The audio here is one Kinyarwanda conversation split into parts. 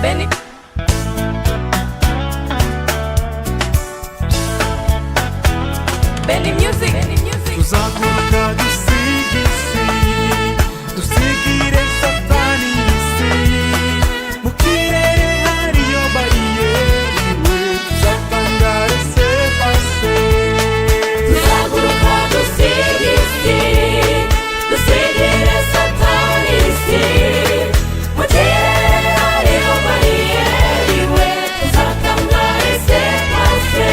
Benny Music. Tuzaguruka dusige isi, dusigire satani isi. Mu kirere hariyo bariyeri we, tuzatangara sepase. Tuzaguruka dusige isi, dusigire satani isi. Mu kirere hariyo bariyeri we, tuzatangara sepase.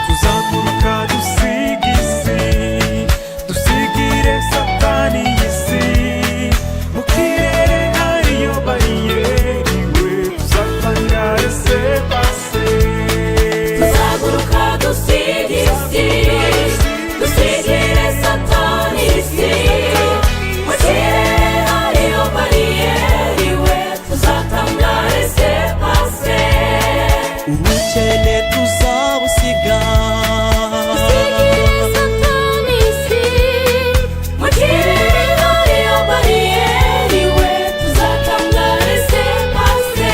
Tuzaguruka dusige isi, dusigire satani isi. Mu kirere hariyo bariyeri we, tuzatangara sepase. Tuzaguruka dusige isi, dusigire satani isi. Mu kirere hariyo bariyeri we, tuzatangara sepase. Ubukene tuzabusiga, dusigire satani isi. Mu kirere hariyo bariyeri we, tuzatangara sepase.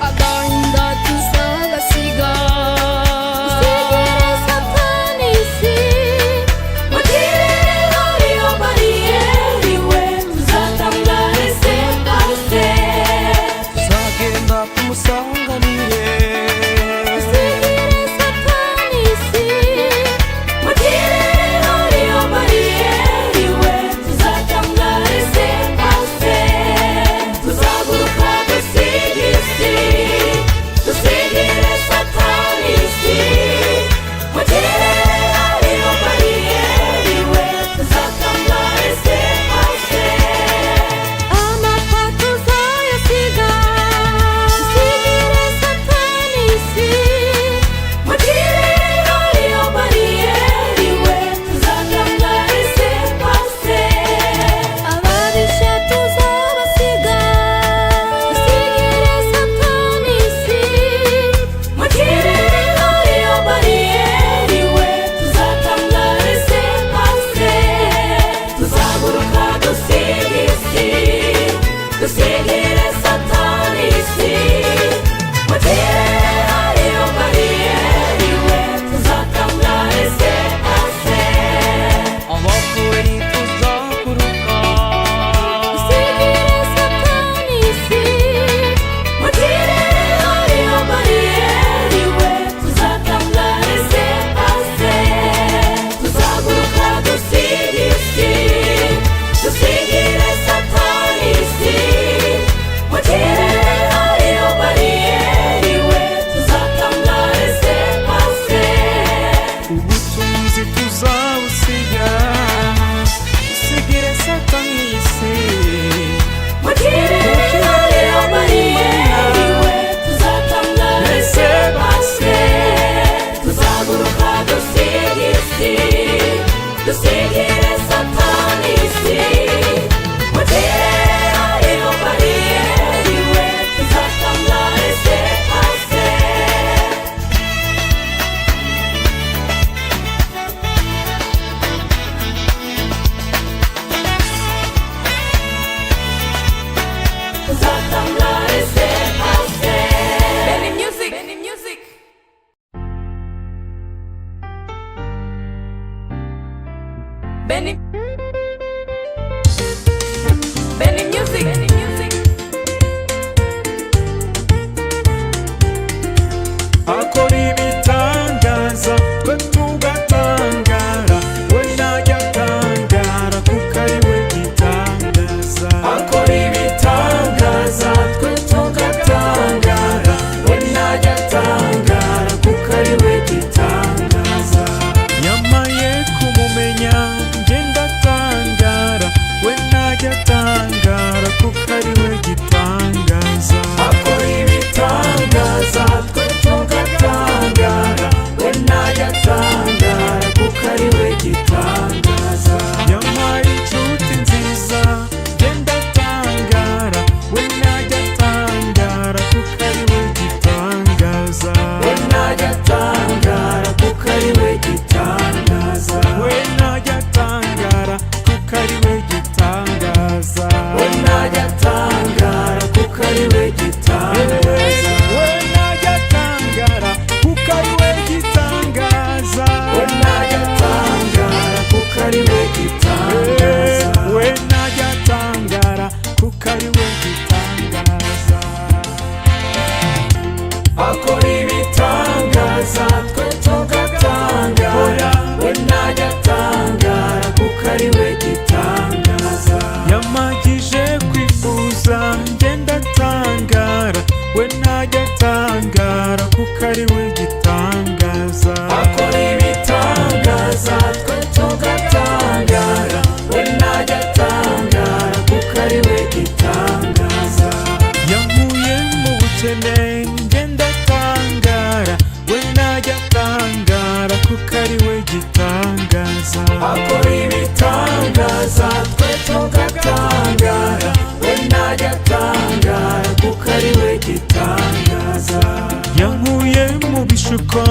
Agahinda tuzagasiga, dusigire satani isi. Mu kirere hariyo bariyeri we, tuzatangara sepase. tuzagenda tumusanganire. Dusigire satani isi. Mu kirere hariyo bariyeri we, tuzatangara sepase. Abapfuye ntituzaguruka, Dusigire satani isi. Mu kirere hariyo bariyeri we, tuzatangara sepase. Tuzaguruka dusige isi, dusigire satani isi. Mu kirere hariyo bariyeri we, tuzatangara sepase. ubutunzi tuzabusiga, dusigire satani isi. Mu kirere hariyo bariyeri we, tuzatangara sepase. Tuzaguruka dusige isi, dusigire satani isi. Mu kirere hariyo bariyeri we, tuzatangara sepase. Benny Benny Music. akora ibitangaza twe tugatangara we najya atangara kuko ari we gitangaza akora ibitangaza twe tugatangara we najya atangara kuko ari we gitangaza nyamaye kumumenya nge ndatangara we najya atangara kuko ari we gitangaza akora ibitangaza twe tugatangara we najya atangara kuko ari we gitangaza yampaye inshuti nziza nge ndatangara we najya atangara kuko ari we gitangaza we najya atangara kuko ari we gitangaza we najya atangara kuko ari we gitangaza we najya atangara kuko ari we gitangaza we najya atangara kuko ari we gitangaza we najya atangara kuko ari we gitangaza we najya atangara kuko ari we gitangaza akora ibitangaza twe tugatangara we najya atangara kuko ari we gitangaza yamagije kwifuza nge ndatangara we najya atangara kuko ari we gitangaza akora ibitangaza twe tugatangara we najya atangara kuko ari we gitangaza yankuye mu bukene nge ndatangara we najya atangara kuko ari we gitangaza akora ibitangaza twe tugatangara we najya atangara kuko ari we gitangaza yankuye mu bishuko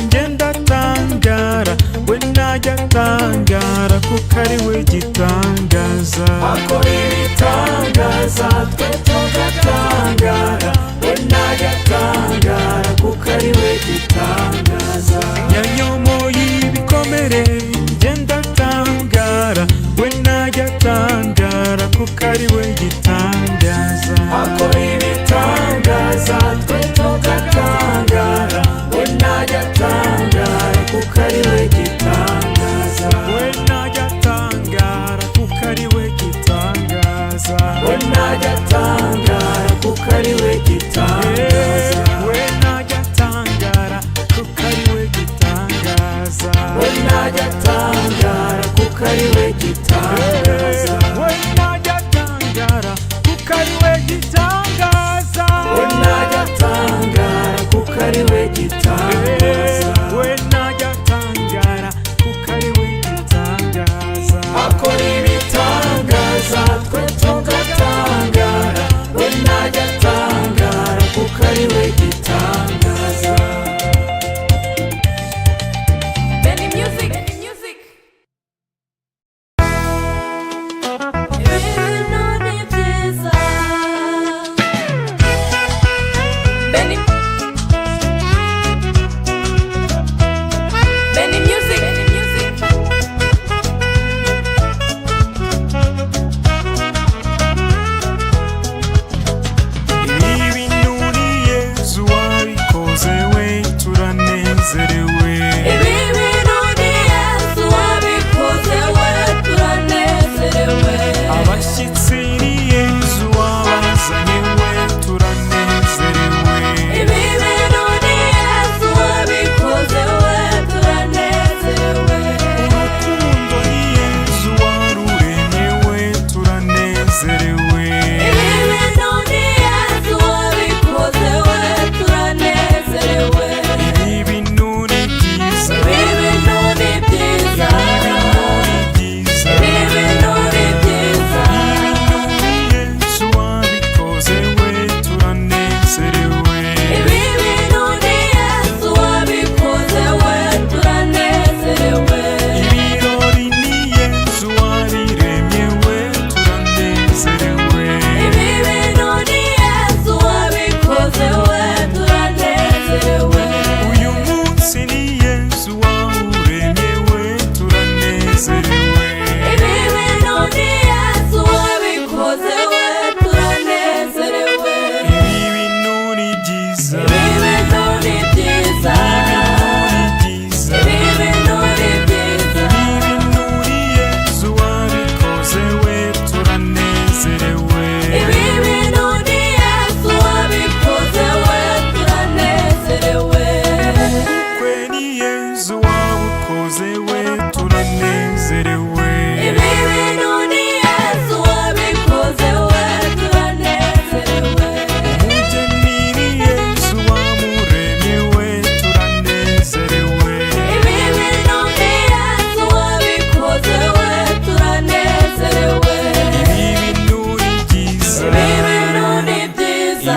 nge ndatangara we najya atangara kuko ari we gitangaza akora ibitangaza twe tugatangara we najya atangara kuko ari we gitangaza yanyomoye ibikomere nge ndatangara we najya atangara kuko ari we gitangaza akora ibitangaza twe tugatangara we najya atangara kuko ari we gitangaza we najya atangara kuko ari we gitangaza we najya atangara kuko ari we gitangaza we najya atangara kuko ari we gitangaza we najya atangara kuko ari we gitangaza we najya atangara kuko ari we gitangaza we najya atangara kuko ari we gitangaza we najya atangara kuko ari we gitangaza akora ibitangaza twe tugatangara we najya atangara kuko ari we gitangaza Benny Music. wabikoze we turanezerewe. Ibi bintu ni Yesu wabikoze we turanezerewe. Umugeni ni Yesu wamuremye we turanezerewe. Ibi bintu ni Yesu wabikoze we turanezerewe. Ibi bintu ni byiza, Ibi bintu ni byiza,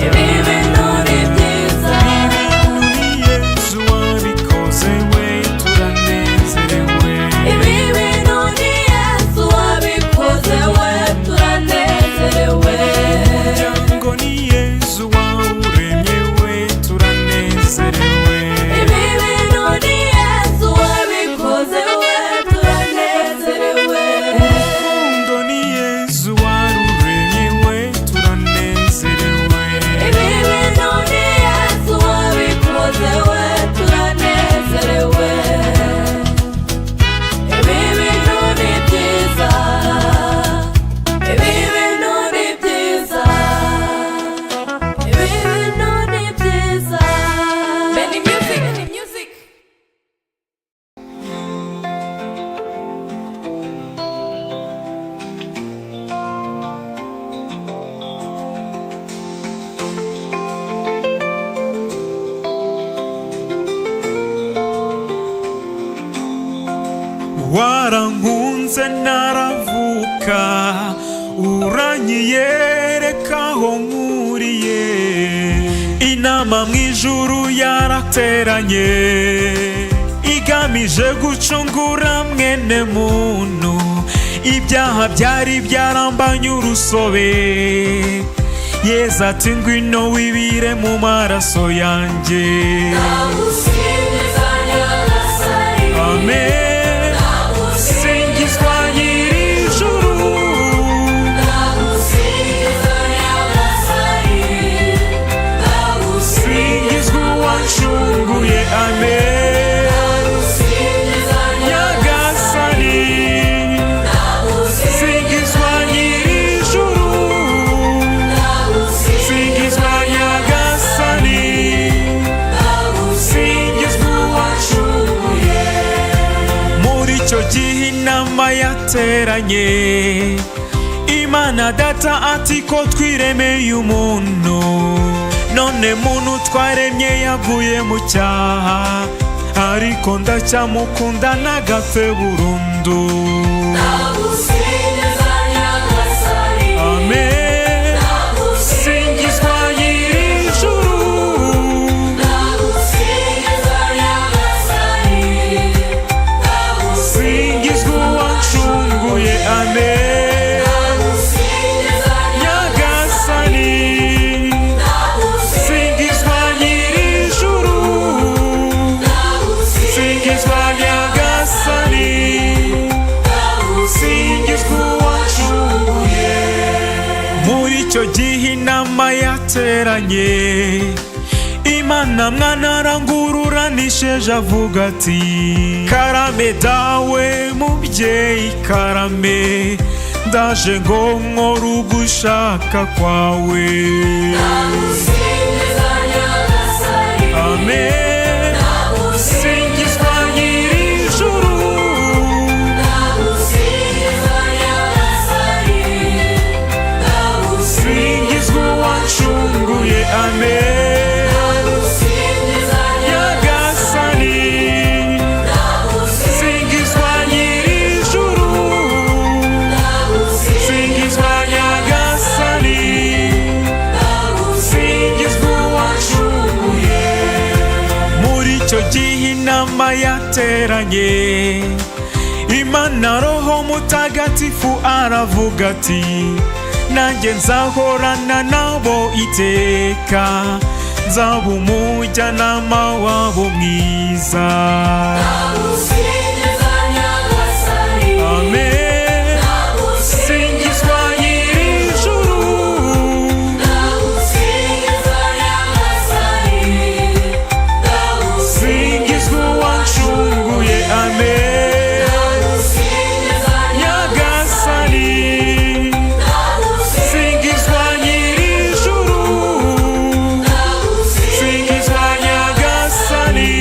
ibi bintu ni byiza. Ibi bintu ni Yesu wabikoze we turanezerewe. Umuryango ni Yesu wawuremye we turanezerewe. Ibi bintu ni Yesu wabikoze we turanezerewe. Urukundo ni Yesu waruremye we turanezerewe. Ibi bintu ni Yesu wabikoze we turanezerewe. Ibi bintu ni byiza, ibi bintu ni byiza, ibi bintu ni byiza. Benny Music, Benny Music. Warankunze naravuka, uranyiyereka aho nkuriye. Inama mu ijuru yarateranye, igamije gucungura mwene muntu. Ibyaha byari byarambanye urusobe, Yesu ati ngwino wibire mu maraso yanjye. Nagusingiza Nyagasani, Amen. Singizwa nyir'ijuru, nagusingiza Nyagasani, singizwa uwancunguye. Amen. nagusingiza Nyagasani, singizwa nyir'ijuru, singizwa Nyagasani, singizwa uwancunguye. Muri icyo gihe inama yateranye, Imana Data ati ko twiremeye umuntu, none muntu twaremye yaguye mu cyaha, ariko ndacyamukunda ntagapfe burundu. nagusingiza Nyagasani, Amen. Singizwa nyir'ijuru, nagusingiza Nyagasani, singizwa uwancunguye. Amen. nagusingiza Nyagasani, singizwa nyir'ijuru, singizwa Nyagasani, singizwa uwancunguye. Muri icyo gihe inama yateranye, Imana mwana arangururanisheje avuga ati karame dawe mubyeyi karame, ndaje ngo nkore ugushaka kwawe. nagusingiza Nyagasani, Amen. Singizwa nyir'ijuru, nagusingiza Nyagasani, singizwa uwancunguye. Amen. nagusingiza Nyagasani, singizwa nyir'ijuru, singizwa Nyagasani, singizwa uwancunguye. Muri icyo gihe inama yateranye, Imana Roho Mutagatifu aravuga ati nanjye nzahorana nabo iteka, nzaba umujyanama wabo mwiza. nagusingiza Nyagasani, Amen. Singizwa nyir'ijuru, nagusingiza Nyagasani, singizwa uwancunguye. Amen. nagusingiza Nyagasani, singizwa nyir'ijuru, singizwa Nyagasani,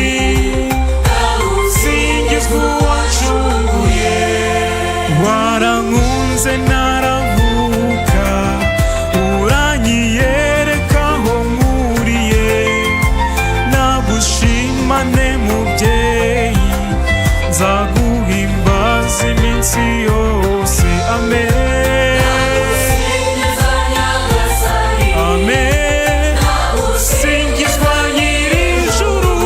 wasanze naravuka, uranyiyereka aho nkuriye, nagushimane mubyeyi, nzaguhimbaza iminsi yose. Amen, amen. Singizwa nyir'ijuru,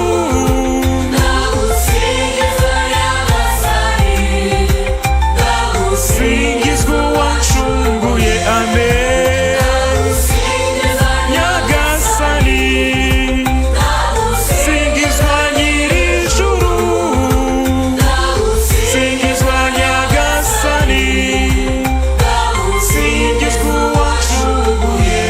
singizwa uwancunguye. Amen, nyagasani, singizwa nyir'ijuru, singizwa nyagasani, singizwa uwancunguye.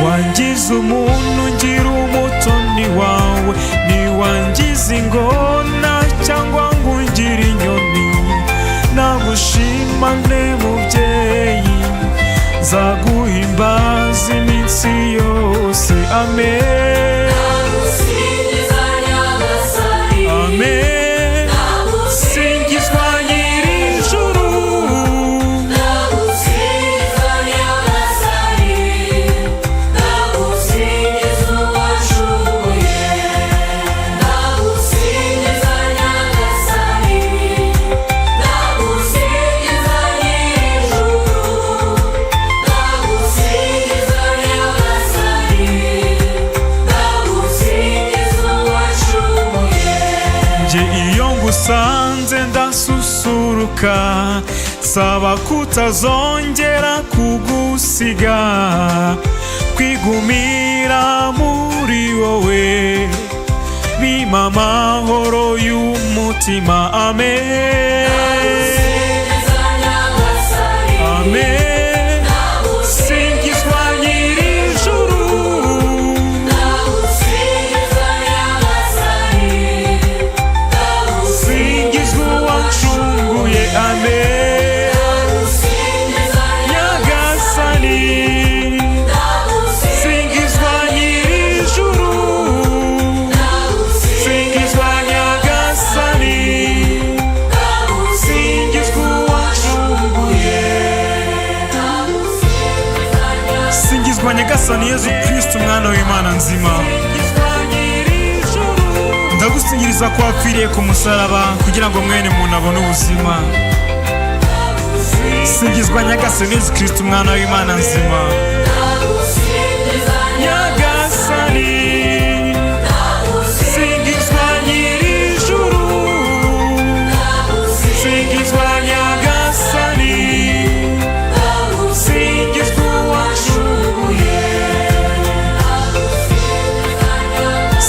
Wangize umuntu ngira umutoni wawe, ntiwangize ingona cyangwa ngo ungire inyoni, nagushimane mubyeyi, nzaguhimbaza iminsi yose. Amen, amen. Singizwa nyir'ijuru, nje iyo ngusanze ndasusuruka, saba kutazongera kugusiga, kwigumira muri wowe bimpa amahoro y'umutima. Amen, amen. Singizwa nyir'ijuru, singizwa uwancunguye. Amen, nyagasani, singizwa nyir'ijuru, singizwa nyagasani, singizwa uwancunguye. Singizwa nyagasani Yezu Kristo, umwana w'Imana nzima, ndagusingiriza ko wapfiriye ku musaraba kugira ngo mwene muntu abone ubuzima. Singizwa nyagasani Yezu Kristo, umwana w'Imana nzima, nyagasani, singizwa nyir'ijuru, singizwa nyagasani, singizwa uwancunguye.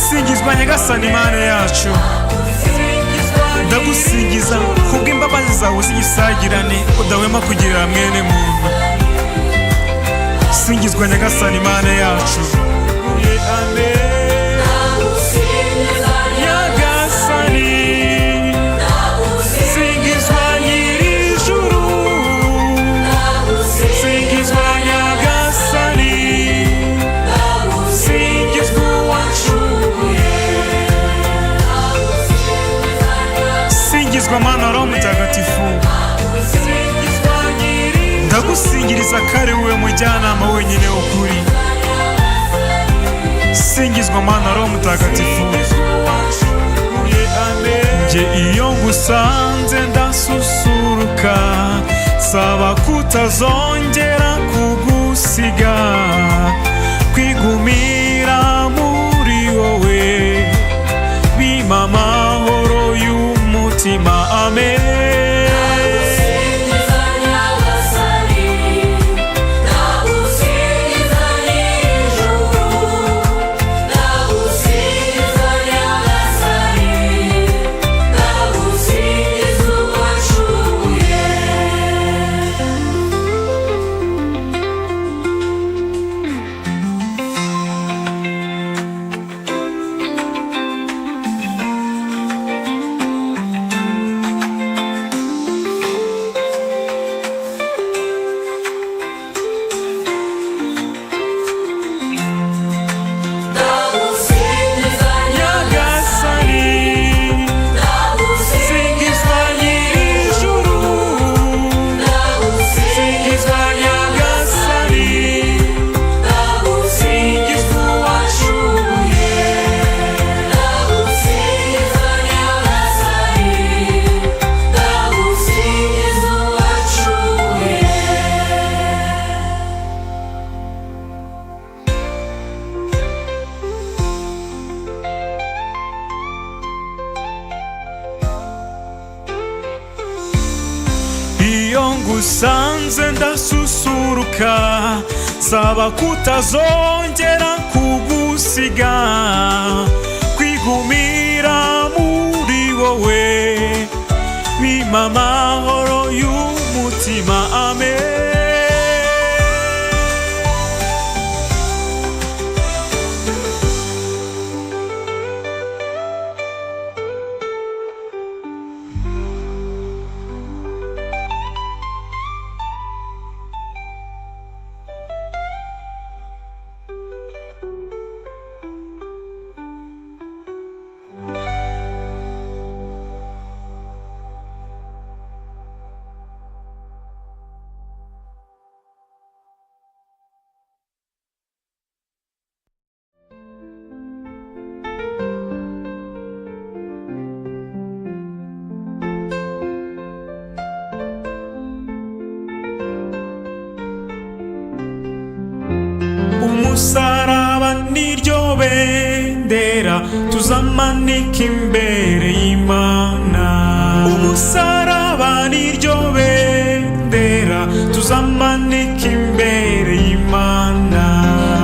Singizwa nyagasani Mana yacu, ndagusingiza kubw'imbabazi zawe z'igisagirane udahwema kugirira mwene muntu. Singizwa nyagasani Mana yacu. Amen, nyagasani, singizwa nyir'ijuru, singizwa nyagasani, singizwa uwancunguye. Singizwa Mana Roho Mutagatifu, ndagusingiriza kare wowe mujyanama wenyine w'ukuri. Singizwa Mana Roho Mutagatifu, nje iyo ngusanze ndasusuruka, saba kutazongera kugusiga, kwigumira muri wowe bimpa amahoro y'umutima. Amen, ngusanze ndasusuruka, saba kutazongera kugusiga, kwigumira muri wowe bimpa amahoro y'umutima. Amen. Umusaraba niryo bendera tuzamanika imbere y'Imana. Umusaraba niryo bendera tuzamanika imbere y'Imana.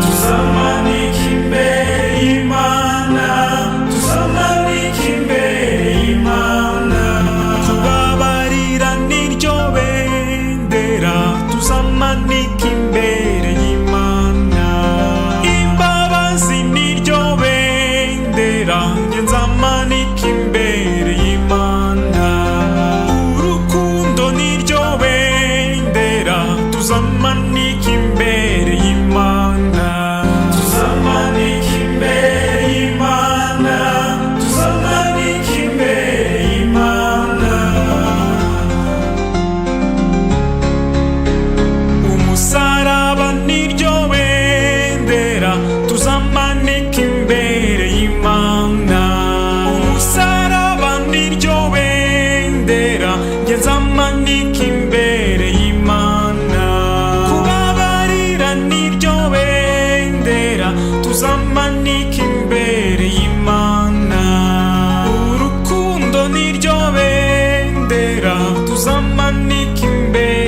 Tuzamanika imbere y'Imana, tuzamanika imbere y'Imana. Kubabarira niryo bendera tuzamanika imbere y'Imana. Imbabazi niryo bendera njye nzamanika imbere y'Imana. Urukundo niryo bendera tuzamanika imbere y'Imana. Tuzamanika imbere y'Imana, tuzamanika imbere y'Imana. Umusaraba niryo bendera tuzamanika imbere y'Imana. Umusaraba niryo bendera njye nzamanika imbere y'Imana. Kubabarira niryo bendera tuzamanika imbere y'Imana. Urukundo niryo bendera tuzamanika imbere